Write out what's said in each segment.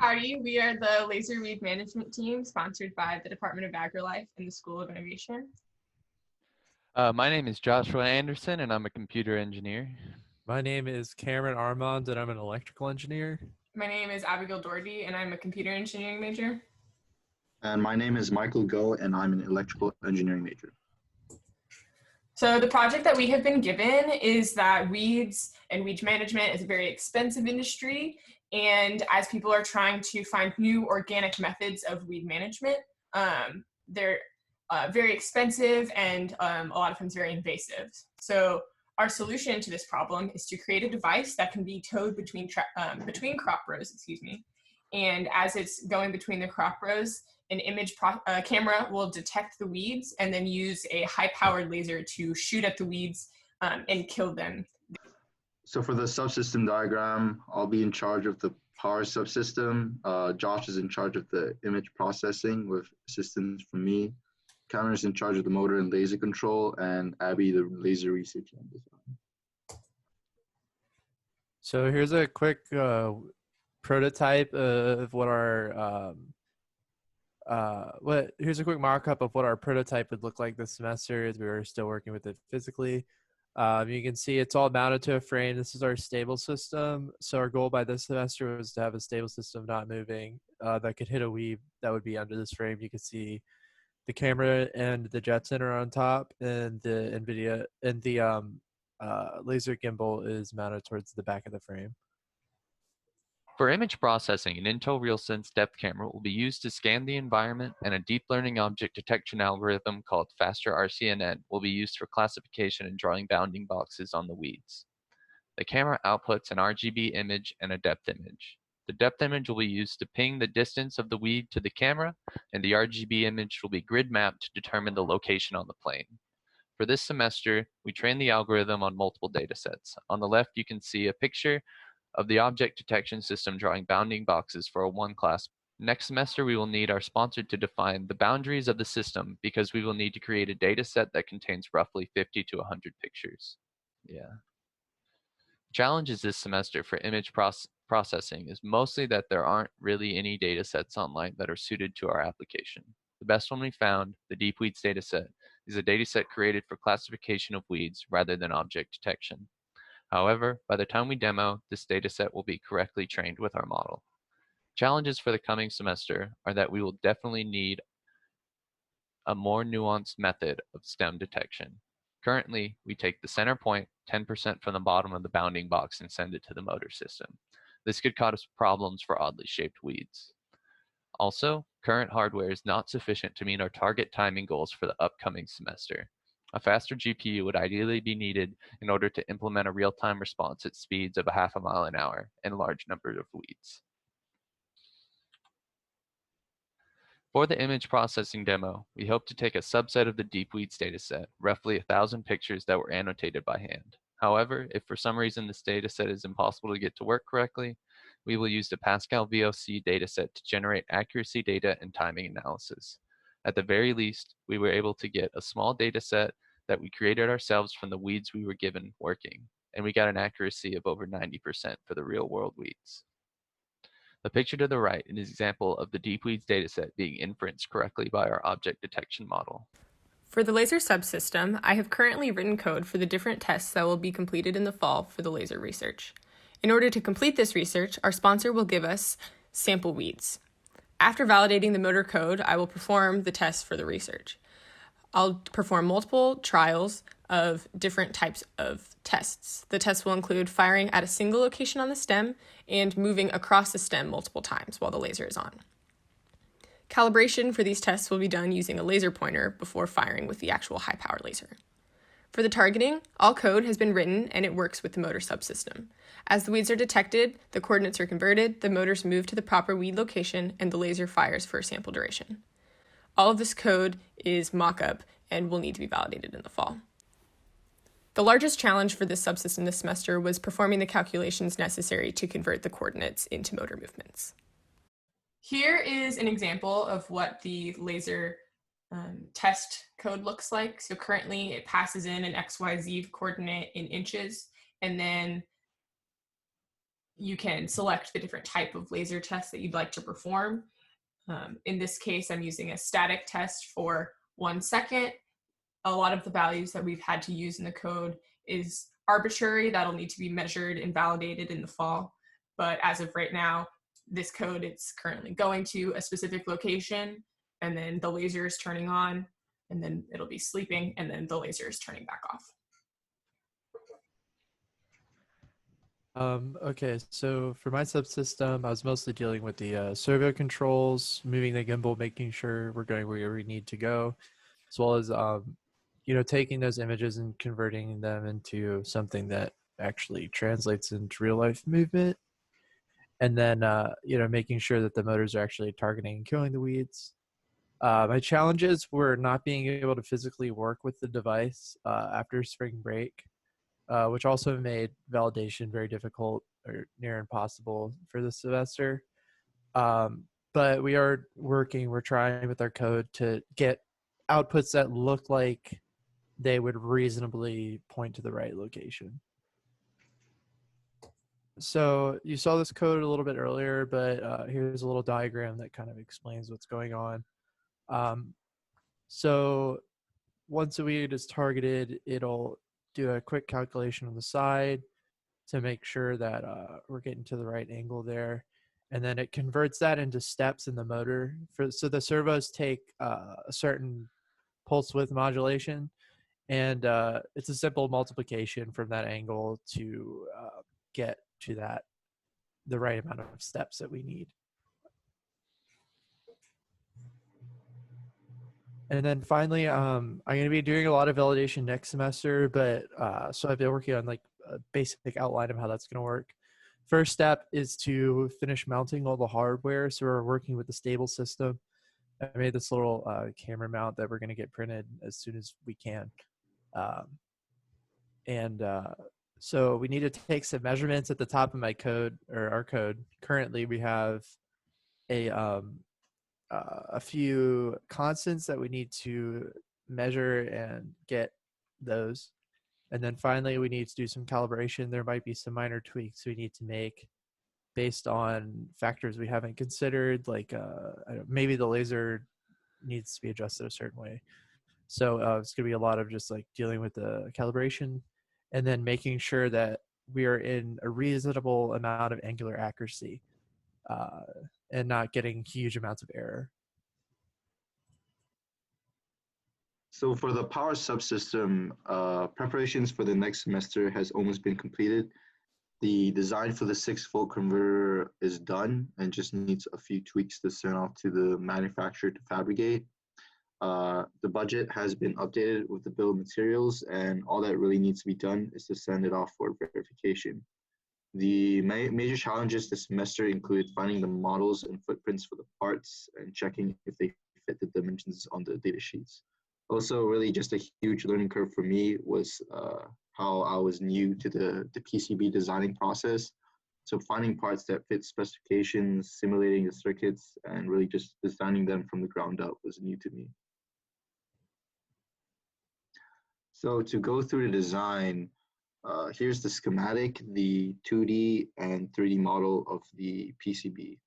Howdy, we are the Laser Weed Management Team sponsored by the Department of AgriLife and the School of Innovation. My name is Joshua Anderson, and I'm a computer engineer. My name is Cameron Armand, and I'm an electrical engineer. My name is Abigail Doherty, and I'm a computer engineering major. And my name is Michael Go, and I'm an electrical engineering major. So the project that we have been given is that weeds and weed management is a very expensive industry. And as people are trying to find new organic methods of weed management, they're very expensive and a lot of times very invasive. So our solution to this problem is to create a device that can be towed between crop rows, and as it's going between the crop rows, an camera will detect the weeds and then use a high-powered laser to shoot at the weeds and kill them. So for the subsystem diagram, I'll be in charge of the power subsystem. Josh is in charge of the image processing with assistance from me. Cameron is in charge of the motor and laser control, and Abby, the laser research and design. So here's a quick prototype of what our here's a quick mock-up of what our prototype would look like this semester as we were still working with it physically. You can see it's all mounted to a frame. This is our stable system. So our goal by this semester was to have a stable system not moving that could hit a weave that would be under this frame. You can see the camera and the Jetson are on top, and the NVIDIA and the laser gimbal is mounted towards the back of the frame. For image processing, an Intel RealSense depth camera will be used to scan the environment, and a deep learning object detection algorithm called Faster RCNN will be used for classification and drawing bounding boxes on the weeds. The camera outputs an RGB image and a depth image. The depth image will be used to ping the distance of the weed to the camera, and the RGB image will be grid mapped to determine the location on the plane. For this semester, we trained the algorithm on multiple datasets. On the left, you can see a picture of the object detection system drawing bounding boxes for a one class. Next semester, we will need our sponsor to define the boundaries of the system because we will need to create a data set that contains roughly 50 to 100 pictures. Challenges this semester for image processing is mostly that there aren't really any data sets online that are suited to our application. The best one we found, the Deep Weeds dataset, is a dataset created for classification of weeds rather than object detection. However, by the time we demo, this dataset will be correctly trained with our model. Challenges for the coming semester are that we will definitely need a more nuanced method of stem detection. Currently, we take the center point, 10% from the bottom of the bounding box, and send it to the motor system. This could cause problems for oddly shaped weeds. Also, current hardware is not sufficient to meet our target timing goals for the upcoming semester. A faster GPU would ideally be needed in order to implement a real-time response at speeds of 0.5 mile an hour and large numbers of weeds. For the image processing demo, we hope to take a subset of the Deep Weeds dataset, roughly 1,000 pictures that were annotated by hand. However, if for some reason this dataset is impossible to get to work correctly, we will use the Pascal VOC dataset to generate accuracy data and timing analysis. At the very least, we were able to get a small dataset that we created ourselves from the weeds we were given working, and we got an accuracy of over 90% for the real-world weeds. The picture to the right is an example of the Deep Weeds dataset being inferenced correctly by our object detection model. For the laser subsystem, I have currently written code for the different tests that will be completed in the fall for the laser research. In order to complete this research, our sponsor will give us sample weeds. After validating the motor code, I will perform the tests for the research. I'll perform multiple trials of different types of tests. The tests will include firing at a single location on the stem and moving across the stem multiple times while the laser is on. Calibration for these tests will be done using a laser pointer before firing with the actual high-power laser. For the targeting, all code has been written and it works with the motor subsystem. As the weeds are detected, the coordinates are converted, the motors move to the proper weed location, and the laser fires for a sample duration. All of this code is mock-up and will need to be validated in the fall. The largest challenge for this subsystem this semester was performing the calculations necessary to convert the coordinates into motor movements. Here is an example of what the laser test code looks like. So currently it passes in an XYZ coordinate in inches, and then you can select the different type of laser test that you'd like to perform. In this case, I'm using a static test for 1 second. A lot of the values that we've had to use in the code is arbitrary. That'll need to be measured and validated in the fall. But as of right now, this code, it's currently going to a specific location, and then the laser is turning on, and then it'll be sleeping, and then the laser is turning back off. Okay, so for my subsystem, I was mostly dealing with the servo controls, moving the gimbal, making sure we're going where we need to go, as well as taking those images and converting them into something that actually translates into real life movement, and then making sure that the motors are actually targeting and killing the weeds. My challenges were not being able to physically work with the device after spring break, which also made validation very difficult or near impossible for this semester. But we are working, we're trying with our code to get outputs that look like they would reasonably point to the right location. So you saw this code a little bit earlier, but here's a little diagram that kind of explains what's going on. So once a weed is targeted, it'll do a quick calculation on the side to make sure that we're getting to the right angle there. And then it converts that into steps in the motor. So the servos take a certain pulse width modulation, and it's a simple multiplication from that angle to get to the right amount of steps that we need. And then finally, I'm going to be doing a lot of validation next semester, but so I've been working on like a basic outline of how that's going to work. First step is to finish mounting all the hardware. So we're working with the stable system. I made this little camera mount that we're going to get printed as soon as we can. So we need to take some measurements at the top of my code, or our code. Currently, we have a few constants that we need to measure and get those. And then finally, we need to do some calibration. There might be some minor tweaks we need to make based on factors we haven't considered, like maybe the laser needs to be adjusted a certain way. So it's going to be a lot of just like dealing with the calibration and then making sure that we are in a reasonable amount of angular accuracy and not getting huge amounts of error. So for the power subsystem, preparations for the next semester has almost been completed. The design for the 6-volt converter is done and just needs a few tweaks to send off to the manufacturer to fabricate. The budget has been updated with the bill of materials, and all that really needs to be done is to send it off for verification. The major challenges this semester include finding the models and footprints for the parts and checking if they fit the dimensions on the data sheets. Also, really just a huge learning curve for me was how I was new to the PCB designing process. So finding parts that fit specifications, simulating the circuits, and really just designing them from the ground up was new to me. So to go through the design, here's the schematic, the 2D and 3D model of the PCB.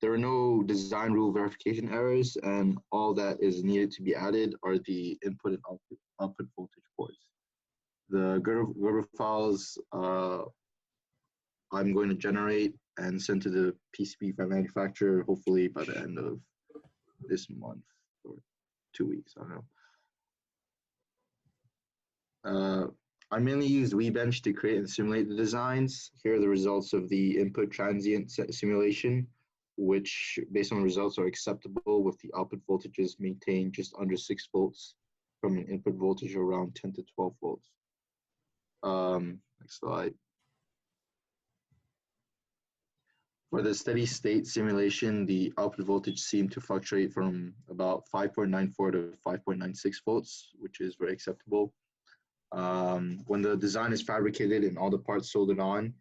There are no design rule verification errors, and all that is needed to be added are the input and output voltage ports. The Gerber files I'm going to generate and send to the PCB manufacturer hopefully by the end of this month or 2 weeks, I don't know. I mainly used Webench to create and simulate the designs. Here are the results of the input transient simulation, which based on the results are acceptable with the output voltages maintained just under 6 volts from an input voltage around 10 to 12 volts. Next slide. For the steady state simulation, the output voltage seemed to fluctuate from about 5.94 to 5.96 volts, which is very acceptable. When the design is fabricated and all the parts soldered on,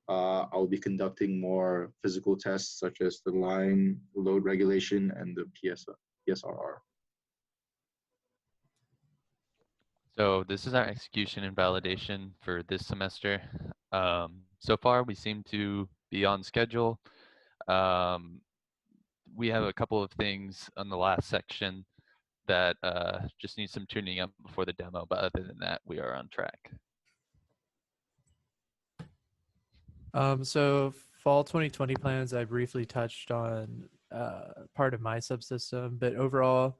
I'll be conducting more physical tests such as the line load regulation and the PSRR. So this is our execution and validation for this semester. So far, we seem to be on schedule. We have a couple of things on the last section that just need some tuning up before the demo, but other than that, we are on track. So fall 2020 plans, I briefly touched on part of my subsystem, but overall,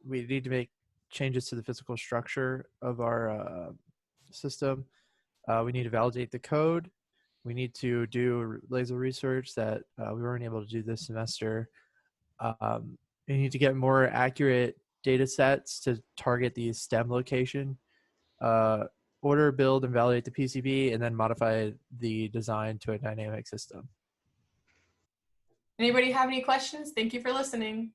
we need to make changes to the physical structure of our system. We need to validate the code. We need to do laser research that we weren't able to do this semester. We need to get more accurate data sets to target the STEM location. Order, build, and validate the PCB, and then modify the design to a dynamic system. Anybody have any questions? Thank you for listening.